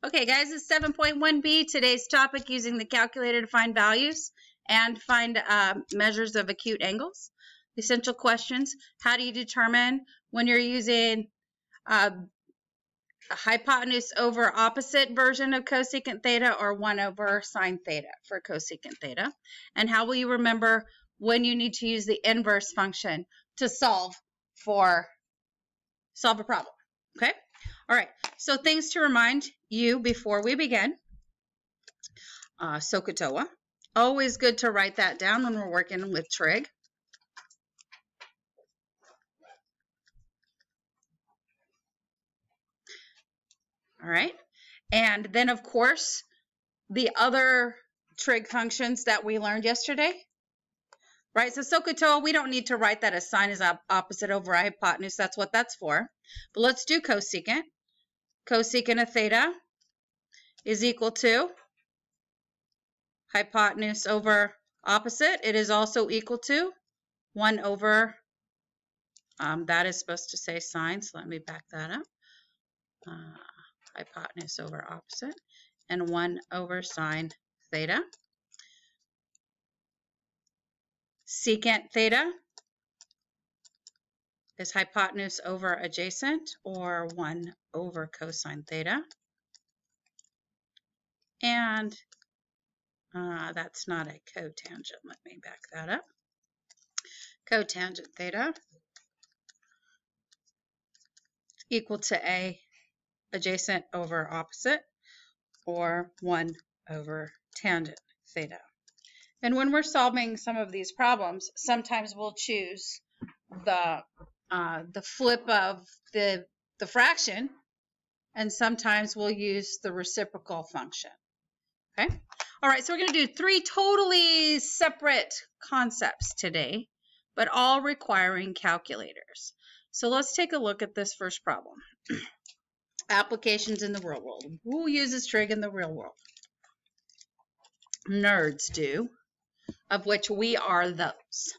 Okay, guys, it's 7.1b. Today's topic, using the calculator to find values and find measures of acute angles. Essential questions: how do you determine when you're using a hypotenuse over opposite version of cosecant theta or 1 over sine theta for cosecant theta? And how will you remember when you need to use the inverse function to solve a problem? Okay? All right, so things to remind you before we begin. SOHCAHTOA. Always good to write that down when we're working with trig. All right, and then of course the other trig functions that we learned yesterday. Right, so SOHCAHTOA, we don't need to write that as sine is opposite over hypotenuse. That's what that's for. But let's do cosecant. Cosecant of theta is equal to hypotenuse over opposite. It is also equal to 1 over, that is supposed to say sine, so let me back that up. Hypotenuse over opposite, and 1 over sine theta. Secant theta is hypotenuse over adjacent, or 1 over cosine theta. And that's not a cotangent. Let me back that up. Cotangent theta equal to A adjacent over opposite, or 1 over tangent theta. And when we're solving some of these problems, sometimes we'll choose the flip of the fraction, and sometimes we'll use the reciprocal function. Okay? All right, so we're going to do 3 totally separate concepts today, but all requiring calculators. So let's take a look at this first problem. Applications in the real world. Who uses trig in the real world? Nerds do, of which we are those.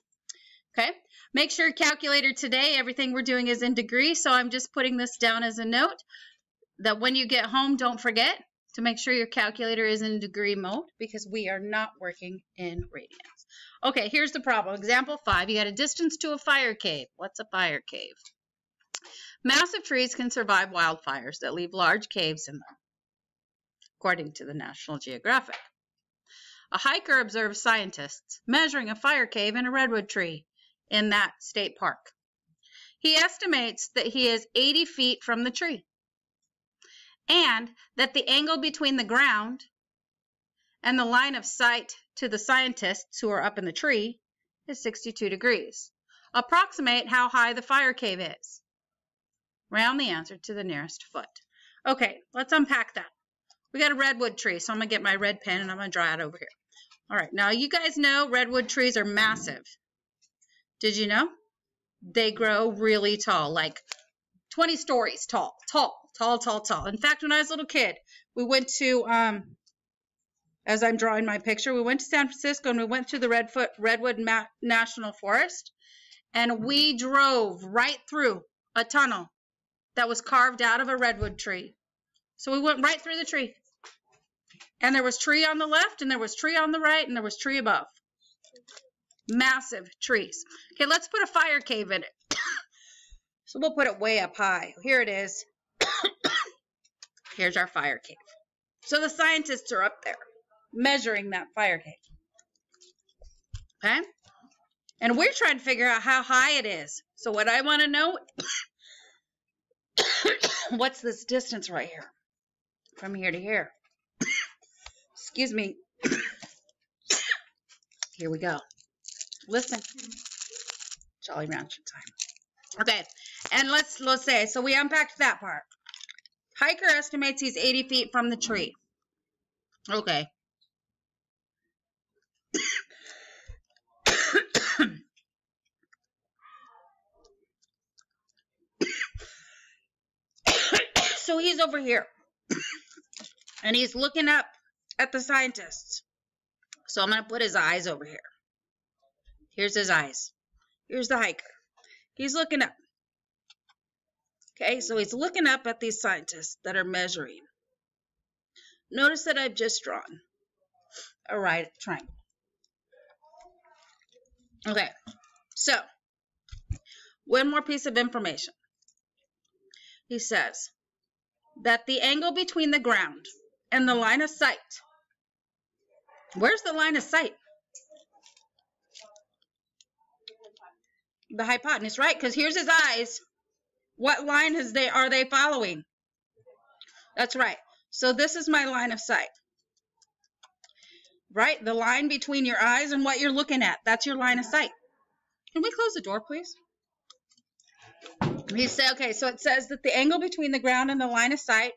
Okay? Make sure your calculator today, everything we're doing is in degrees, so I'm just putting this down as a note that when you get home, don't forget to make sure your calculator is in degree mode, because we are not working in radians. Okay, here's the problem. Example 5, you got a distance to a fire cave. What's a fire cave? Massive trees can survive wildfires that leave large caves in them, according to the National Geographic. A hiker observes scientists measuring a fire cave in a redwood tree in that state park. He estimates that he is 80 feet from the tree, and that the angle between the ground and the line of sight to the scientists who are up in the tree is 62 degrees. Approximate how high the fire cave is. Round the answer to the nearest foot. Okay, let's unpack that. We got a redwood tree, so I'm going to get my red pen and I'm going to draw it over here. All right, now you guys know redwood trees are massive. Did you know? They grow really tall, like 20 stories tall. In fact, when I was a little kid, we went to, as I'm drawing my picture, we went to San Francisco and we went through the Redwood National Forest, and we drove right through a tunnel that was carved out of a redwood tree. So we went right through the tree. And there was tree on the left, and there was tree on the right, and there was tree above. Massive trees. Okay, let's put a fire cave in it. So we'll put it way up high. Here it is. Here's our fire cave. So the scientists are up there measuring that fire cave. Okay? And we're trying to figure out how high it is. So what I want to know, what's this distance right here? From here to here. Excuse me. Here we go. Listen. Jolly Rancher time. Okay, and let's say, so we unpacked that part. Hiker estimates he's 80 feet from the tree. Okay. So he's over here. And he's looking up at the scientists. So I'm going to put his eyes over here. Here's his eyes. Here's the hiker. He's looking up. Okay, so he's looking up at these scientists that are measuring. notice that I've just drawn a right triangle. Okay, so one more piece of information. He says that the angle between the ground and the line of sight. Where's the line of sight? The hypotenuse, right? Because here's his eyes. What line are they following? That's right. So this is my line of sight. Right? The line between your eyes and what you're looking at. That's your line of sight. Can we close the door, please? He said, okay, so it says that the angle between the ground and the line of sight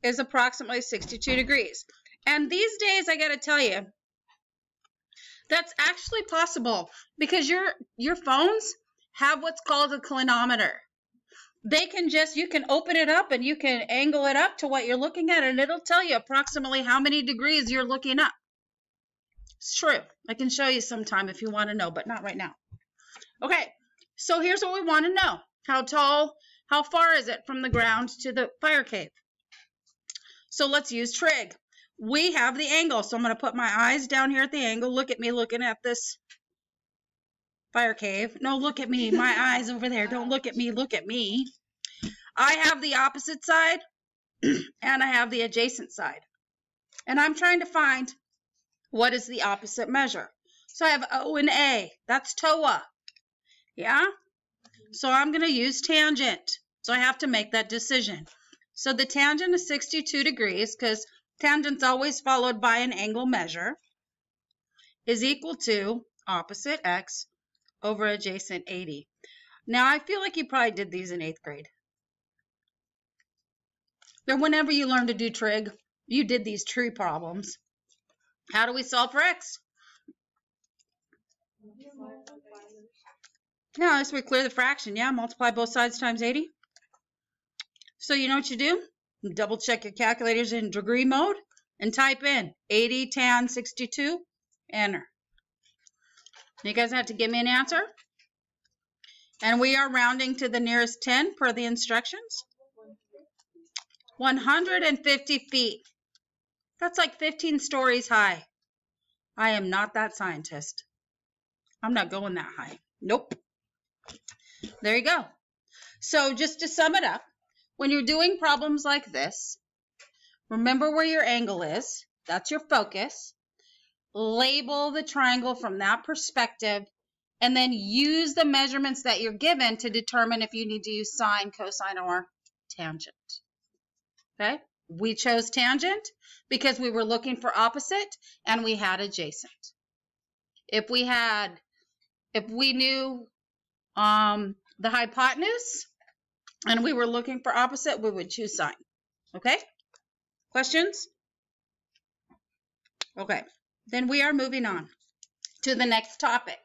is approximately 62 degrees. And these days, I got to tell you, that's actually possible because your phones have what's called a clinometer. They can you can open it up and you can angle it up to what you're looking at, and it'll tell you approximately how many degrees you're looking up. It's true. I can show you sometime if you want to know, but not right now. Okay, so here's what we want to know. How tall, how far is it from the ground to the fire cave? So let's use trig. We have the angle, so I'm going to put my eyes down here at the angle. Look at me looking at this fire cave. No, look at me. My eyes over there. Don't look at me. Look at me. I have the opposite side, and I have the adjacent side. And I'm trying to find what is the opposite measure. So I have O and A. That's TOA. Yeah? So I'm going to use tangent. So I have to make that decision. So the tangent is 62 degrees because tangent's always followed by an angle measure, is equal to opposite x over adjacent 80. Now, I feel like you probably did these in 8th grade. But whenever you learn to do trig, you did these tree problems. How do we solve for x? Yeah, as we clear the fraction, yeah, multiply both sides times 80. So you know what you do? Double check your calculators in degree mode and type in 80 tan 62, enter. You guys have to give me an answer. And we are rounding to the nearest 10 per the instructions. 150 feet. That's like 15 stories high. I am not that scientist. I'm not going that high. Nope. There you go. So just to sum it up, when you're doing problems like this, remember where your angle is. That's your focus. Label the triangle from that perspective, and then use the measurements that you're given to determine if you need to use sine, cosine, or tangent. Okay? We chose tangent because we were looking for opposite and we had adjacent. If we knew the hypotenuse and we were looking for opposite, we would choose sine. Okay? Questions? Okay. Then we are moving on to the next topic.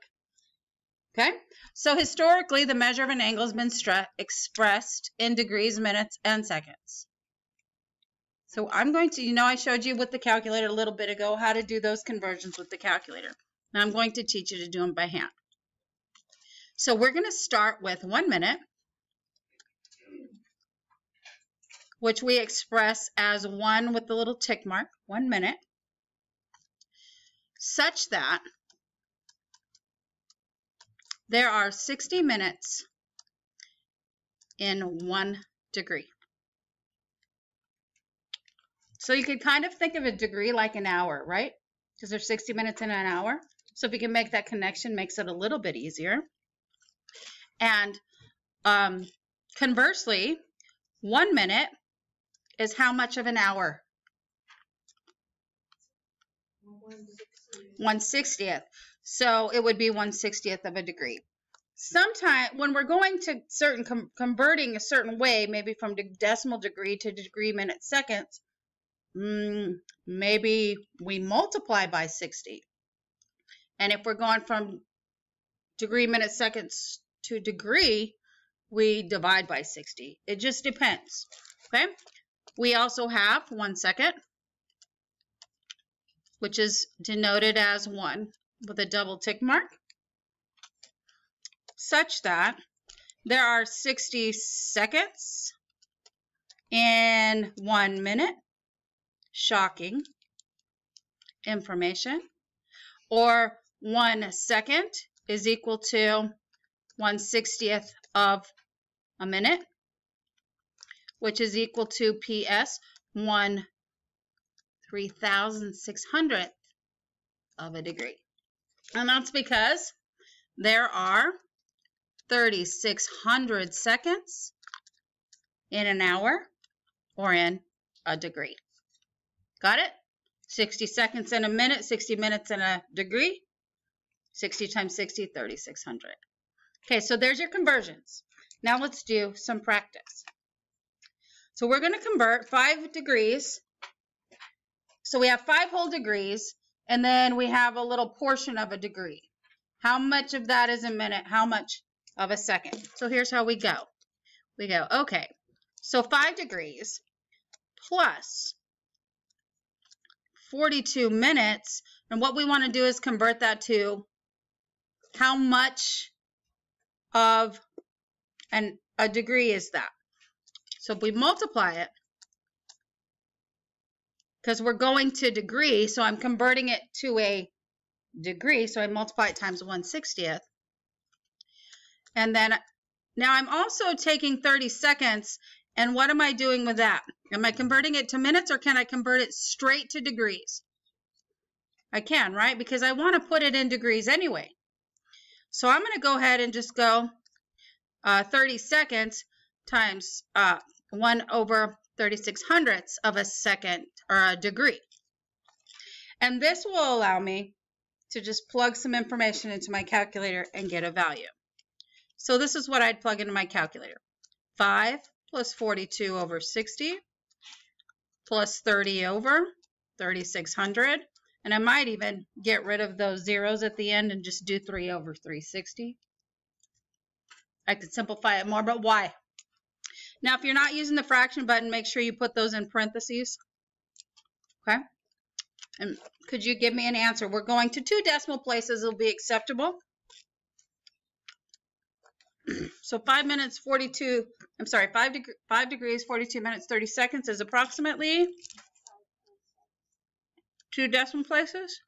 Okay? So historically, the measure of an angle has been expressed in degrees, minutes, and seconds. So I'm going to, I showed you with the calculator a little bit ago how to do those conversions with the calculator. Now I'm going to teach you to do them by hand. So we're going to start with 1 minute, which we express as 1 with the little tick mark, 1 minute, such that there are 60 minutes in 1 degree. So you could kind of think of a degree like an hour, right? Because there's 60 minutes in an hour. So if you can make that connection, makes it a little bit easier. And conversely, 1 minute is how much of an hour? 1/60th. So it would be 1/60th of a degree. Sometimes when we're going to converting a certain way, maybe from decimal degree to degree, minute, seconds, maybe we multiply by 60. And if we're going from degree, minute, seconds to degree, we divide by 60. It just depends. Okay? We also have 1 second, which is denoted as 1 with a double tick mark, such that there are 60 seconds in 1 minute, shocking information. Or 1 second is equal to 1/60th of a minute, which is equal to PS 1/3600th of a degree. And that's because there are 3,600 seconds in an hour or in a degree. Got it? 60 seconds in a minute, 60 minutes in a degree. 60 times 60, 3,600. Okay, so there's your conversions. Now let's do some practice. So we're going to convert 5 degrees. So we have 5 whole degrees, and then we have a little portion of a degree. How much of that is a minute? How much of a second? So here's how we go. We go, okay, so 5 degrees plus 42 minutes, and what we want to do is convert that to how much of a degree is that. So if we multiply it, because we're going to degree, so I'm converting it to a degree, so I multiply it times 1/60th. And then now I'm also taking 30 seconds, and what am I doing with that? Am I converting it to minutes, or can I convert it straight to degrees? I can, right? Because I want to put it in degrees anyway. So I'm going to go ahead and just go 30 seconds times 1/3600ths of a second, or a degree. And this will allow me to just plug some information into my calculator and get a value. So this is what I'd plug into my calculator. 5 plus 42 over 60 plus 30 over 3,600. And I might even get rid of those zeros at the end and just do 3 over 360. I could simplify it more, but why? Now, if you're not using the fraction button, make sure you put those in parentheses. Okay? And could you give me an answer? We're going to 2 decimal places. It'll be acceptable. So 5 minutes, 42, I'm sorry, 5 degrees, 42 minutes, 30 seconds is approximately 2 decimal places.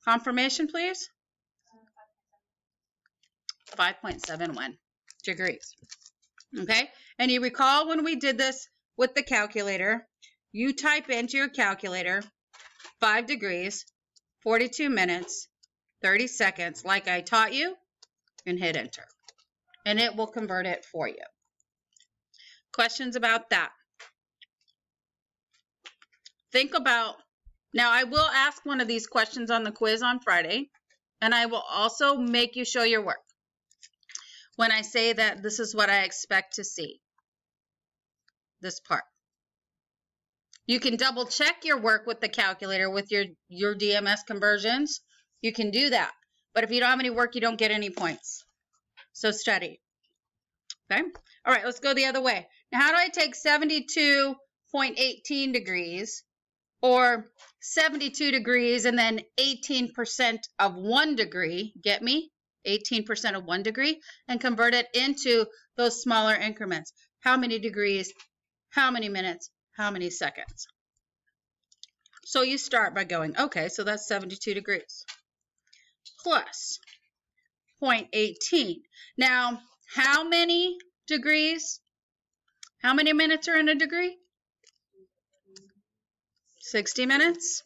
Confirmation, please. 5.71 degrees. Okay, and you recall when we did this with the calculator, you type into your calculator 5 degrees, 42 minutes, 30 seconds, like I taught you, and hit enter. And it will convert it for you. Questions about that? Think about, now I will ask one of these questions on the quiz on Friday, and I will also make you show your work when I say that this is what I expect to see, this part. You can double check your work with the calculator with your DMS conversions. You can do that. But if you don't have any work, you don't get any points. So study. Okay? All right, let's go the other way. Now, how do I take 72.18 degrees or 72 degrees and then 18% of 1 degree, get me? 18% of 1 degree, and convert it into those smaller increments. How many degrees? How many minutes? How many seconds? So you start by going, okay, so that's 72 degrees. Plus 0.18. Now, how many degrees? How many minutes are in a degree? 60 minutes.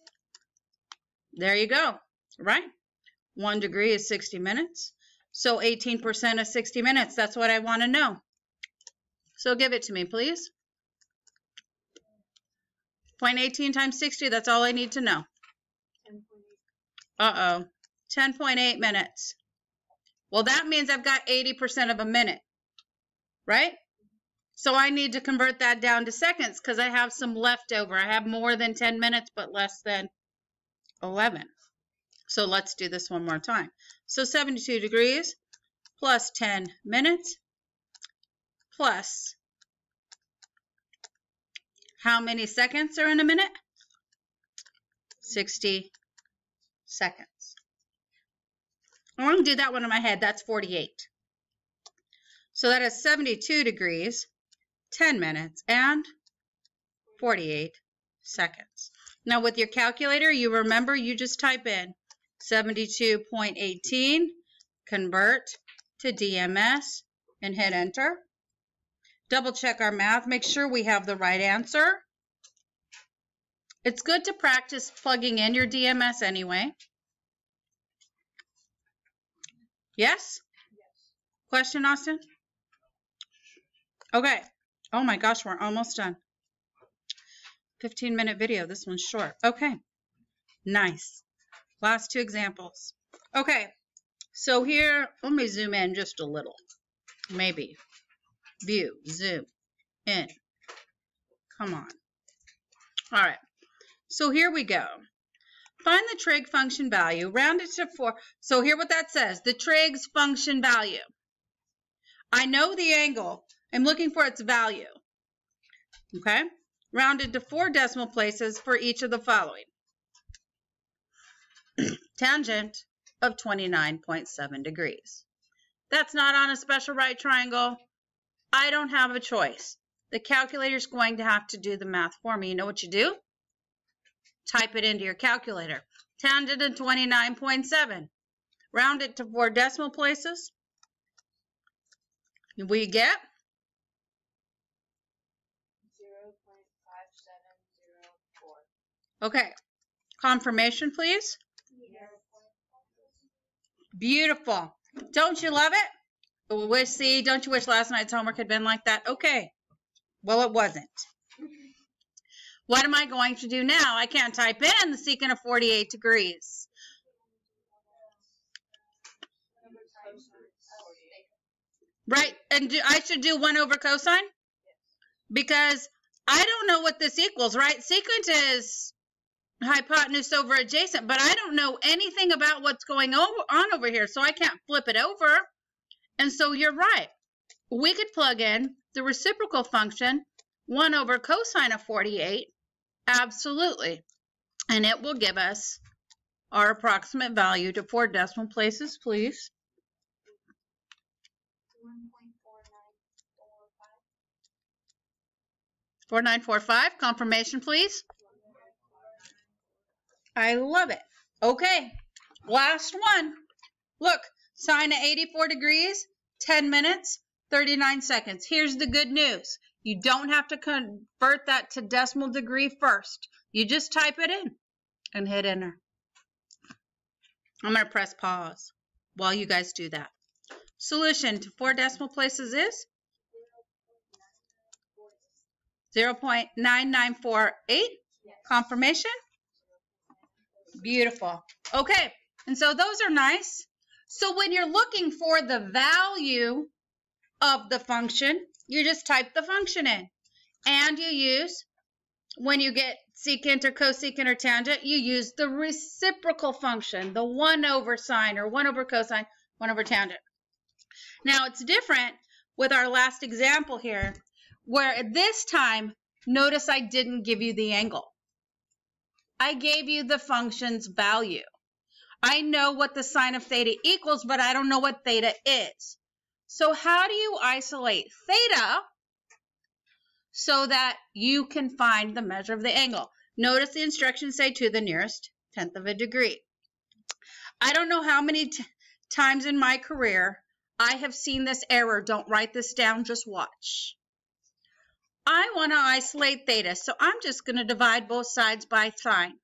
There you go, right? 1 degree is 60 minutes. So 18% of 60 minutes, that's what I want to know. So give it to me, please. 0.18 times 60, that's all I need to know. 10.8 minutes. Well, that means I've got 80% of a minute, right? So I need to convert that down to seconds because I have some left over. I have more than 10 minutes, but less than 11. So let's do this one more time. So 72 degrees plus 10 minutes plus how many seconds are in a minute? 60 seconds. I want to do that one in my head. That's 48. So that is 72 degrees, 10 minutes, and 48 seconds. Now with your calculator, you remember you just type in 72.18, convert to DMS, and hit enter. Double check our math, make sure we have the right answer. It's good to practice plugging in your DMS anyway. Yes? Question, Austin? Okay. Oh my gosh, we're almost done. 15-minute video. This one's short. Okay. Nice. Last two examples. Okay. So here, let me zoom in just a little. Maybe. View. Zoom in. Come on. All right. So here we go. Find the trig function value. Round it to 4. So here what that says. The trig's function value. I know the angle. I'm looking for its value. Okay? Rounded to 4 decimal places for each of the following. Tangent of 29.7 degrees. That's not on a special right triangle. I don't have a choice. The calculator's going to have to do the math for me. You know what you do? Type it into your calculator. Tangent of 29.7. Round it to 4 decimal places. We get 0.5704. Okay. Confirmation, please. Beautiful. Don't you love it? See, don't you wish last night's homework had been like that? Okay. Well, it wasn't. What am I going to do now? I can't type in the secant of 48 degrees. Right, and I should do 1 over cosine? Because I don't know what this equals, right? Secant is hypotenuse over adjacent, but I don't know anything about what's going on over here, so I can't flip it over. And so you're right. We could plug in the reciprocal function, 1 over cosine of 48, absolutely. And it will give us our approximate value to 4 decimal places, please. 4945. Confirmation, please. I love it. Okay, last one. Look, sine of 84 degrees, 10 minutes, 39 seconds. Here's the good news. You don't have to convert that to decimal degree first. You just type it in and hit enter. I'm going to press pause while you guys do that. Solution to 4 decimal places is 0.9948. Confirmation? Beautiful. Okay, and so those are nice. So when you're looking for the value of the function, you just type the function in. And you use, when you get secant or cosecant or tangent, you use the reciprocal function, the 1 over sine or 1 over cosine, 1 over tangent. Now it's different with our last example here, where this time, notice I didn't give you the angle. I gave you the function's value. I know what the sine of theta equals, but I don't know what theta is. So how do you isolate theta so that you can find the measure of the angle? Notice the instructions say to the nearest tenth of a degree. I don't know how many times in my career I have seen this error. Don't write this down, just watch. I want to isolate theta, so I'm just going to divide both sides by sine.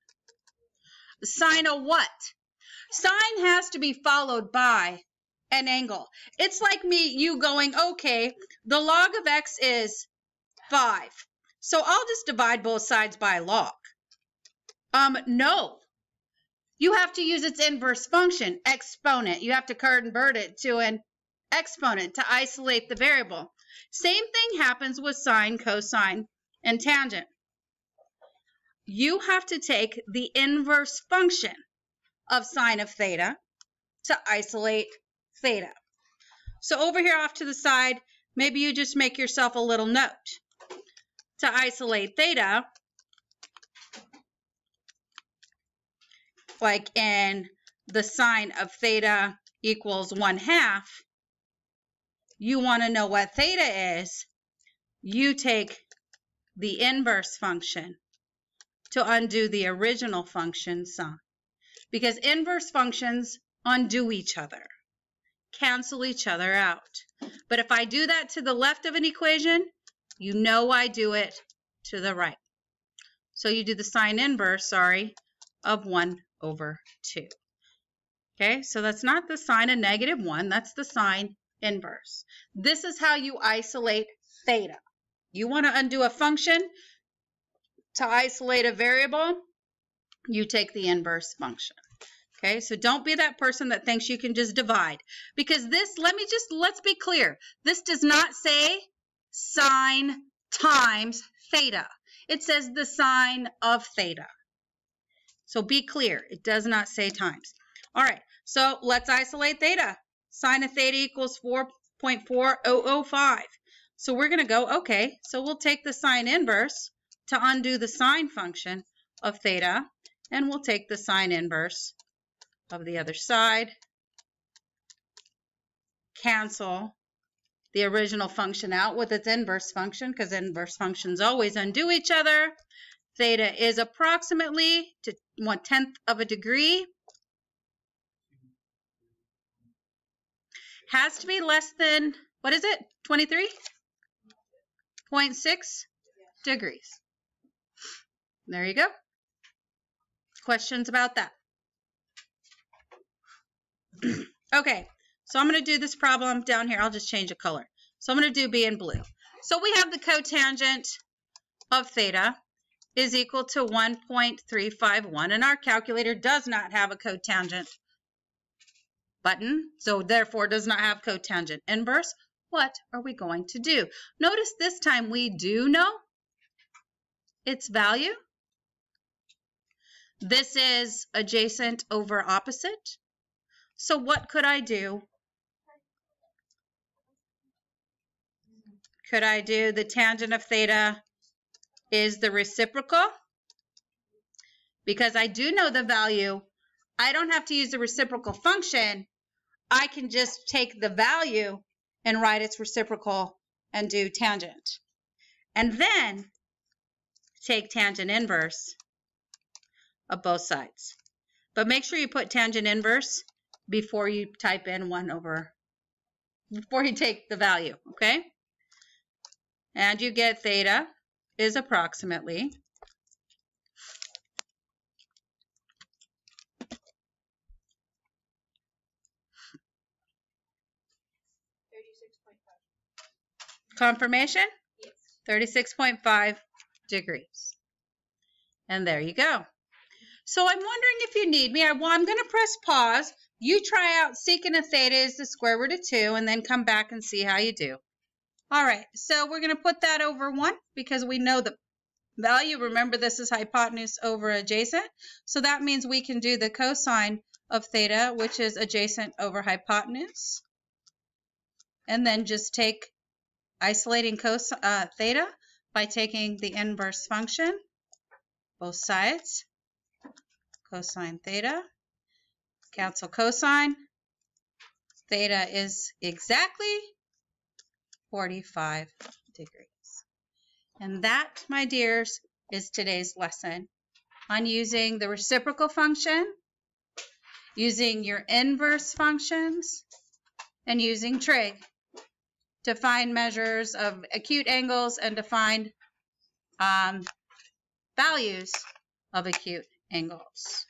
Sine of what? Sine has to be followed by an angle. It's like you going, okay, the log of x is 5. So I'll just divide both sides by log. No. You have to use its inverse function, exponent. You have to convert it to an exponent to isolate the variable. Same thing happens with sine, cosine, and tangent. You have to take the inverse function of sine of theta to isolate theta. So over here off to the side, maybe you just make yourself a little note. To isolate theta, like in the sine of theta equals 1/2, you want to know what theta is, you take the inverse function to undo the original function sine. Because inverse functions undo each other, cancel each other out. But if I do that to the left of an equation, you know I do it to the right. So you do the sine inverse, of 1 over 2. Okay, so that's not the sine of -1, that's the sine inverse. This is how you isolate theta. You want to undo a function to isolate a variable, you take the inverse function. Okay, so don't be that person that thinks you can just divide. Because this, let's be clear. This does not say sine times theta. It says the sine of theta. So be clear, it does not say times. All right, so let's isolate theta. Sine of theta equals 4.4005. So we're going to go, okay, so we'll take the sine inverse to undo the sine function of theta, and we'll take the sine inverse of the other side, cancel the original function out with its inverse function, because inverse functions always undo each other. Theta is approximately to 1/10 of a degree. Has to be less than, what is it, 23.6 degrees. There you go. Questions about that? Okay, so I'm going to do this problem down here. I'll just change the color. So I'm going to do B in blue. So we have the cotangent of theta is equal to 1.351, and our calculator does not have a cotangent button, so therefore does not have cotangent inverse. What are we going to do? Notice this time we do know its value. This is adjacent over opposite. So what could I do? Could I do the tangent of theta is the reciprocal? Because I do know the value, I don't have to use the reciprocal function. I can just take the value and write its reciprocal and do tangent. And then take tangent inverse of both sides. But make sure you put tangent inverse before you type in before you take the value, okay? And you get theta is approximately 36.5. Confirmation? Yes. 36.5 degrees. And there you go. So I'm wondering if you need me. I'm going to press pause. You try out secant of theta is the square root of 2, and then come back and see how you do. All right, so we're going to put that over 1 because we know the value. Remember, this is hypotenuse over adjacent. So that means we can do the cosine of theta, which is adjacent over hypotenuse. And then just take isolating theta by taking the inverse function, both sides. Cosine theta, cancel cosine. Theta is exactly 45 degrees. And that, my dears, is today's lesson on using the reciprocal function, using your inverse functions, and using trig to find measures of acute angles and to find values of acute angles.